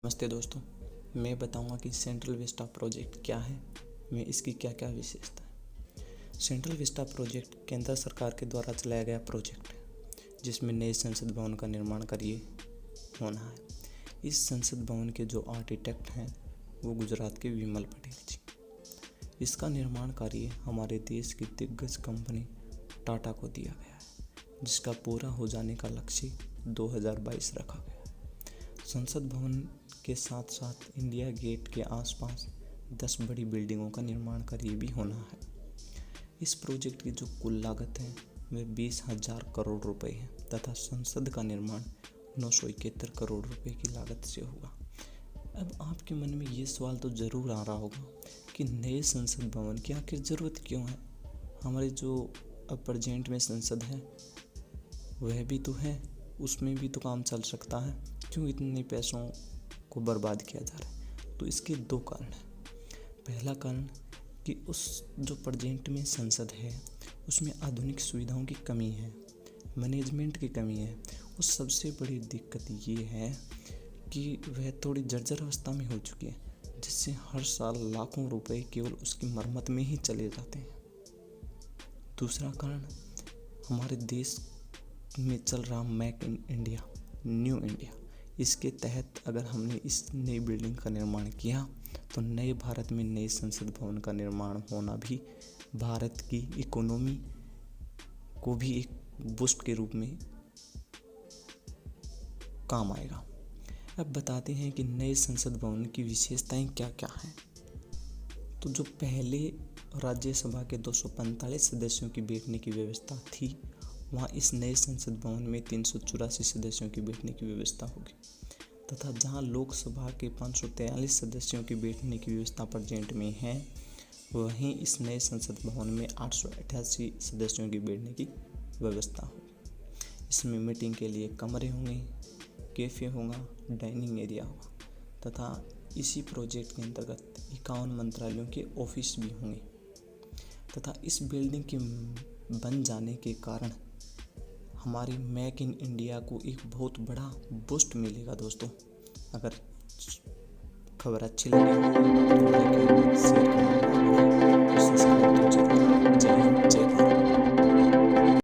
नमस्ते दोस्तों, मैं बताऊंगा कि सेंट्रल विस्टा प्रोजेक्ट क्या है, में इसकी क्या क्या विशेषता है। सेंट्रल विस्टा प्रोजेक्ट केंद्र सरकार के द्वारा चलाया गया प्रोजेक्ट है, जिसमें नए संसद भवन का निर्माण कार्य होना है। इस संसद भवन के जो आर्किटेक्ट हैं वो गुजरात के विमल पटेल जी। इसका निर्माण कार्य हमारे देश की दिग्गज कंपनी टाटा को दिया गया है, जिसका पूरा हो जाने का लक्ष्य 2022 रखा गया है। संसद भवन के साथ साथ इंडिया गेट के आसपास 10 बड़ी बिल्डिंगों का निर्माण कार्य भी होना है। इस प्रोजेक्ट की जो कुल लागत है वह 20,000 करोड़ रुपए है तथा संसद का निर्माण 971 करोड़ रुपए की लागत से होगा। अब आपके मन में ये सवाल तो ज़रूर आ रहा होगा कि नए संसद भवन की आखिर ज़रूरत क्यों है। हमारे जो अब प्रेजेंट में संसद है वह भी तो है, उसमें भी तो काम चल सकता है, क्यों इतने पैसों को बर्बाद किया जा रहा है। तो इसके दो कारण हैं। पहला कारण कि उस जो प्रेजेंट में संसद है उसमें आधुनिक सुविधाओं की कमी है, मैनेजमेंट की कमी है। उस सबसे बड़ी दिक्कत ये है कि वह थोड़ी जर्जर अवस्था में हो चुकी है, जिससे हर साल लाखों रुपए केवल उसकी मरम्मत में ही चले जाते हैं। दूसरा कारण हमारे देश में चल रहा make in India, new India. इसके तहत अगर हमने इस नई बिल्डिंग का निर्माण किया तो नए भारत में नए संसद भवन का निर्माण होना भी भारत की इकोनॉमी को भी एक बूस्ट के रूप में काम आएगा। अब बताते हैं कि नए संसद भवन की विशेषताएं क्या क्या हैं। तो जो पहले राज्यसभा के 245 सदस्यों की बैठने की व्यवस्था थी, वहाँ इस नए संसद भवन में 384 सदस्यों की बैठने की व्यवस्था होगी तथा जहाँ लोकसभा के 543 सदस्यों की बैठने की व्यवस्था प्रेजेंट में है, वहीं इस नए संसद भवन में 888 सदस्यों की बैठने की व्यवस्था होगी। इसमें मीटिंग के लिए कमरे होंगे, कैफ़े होगा, डाइनिंग एरिया होगा तथा इसी प्रोजेक्ट के अंतर्गत 51 मंत्रालयों के ऑफिस भी होंगे तथा इस बिल्डिंग के बन जाने के कारण हमारी मेक इन इंडिया को एक बहुत बड़ा बूस्ट मिलेगा। दोस्तों, अगर खबर अच्छी लगी हो तो लाइक शेयर करना, सब्सक्राइब तो जरूर।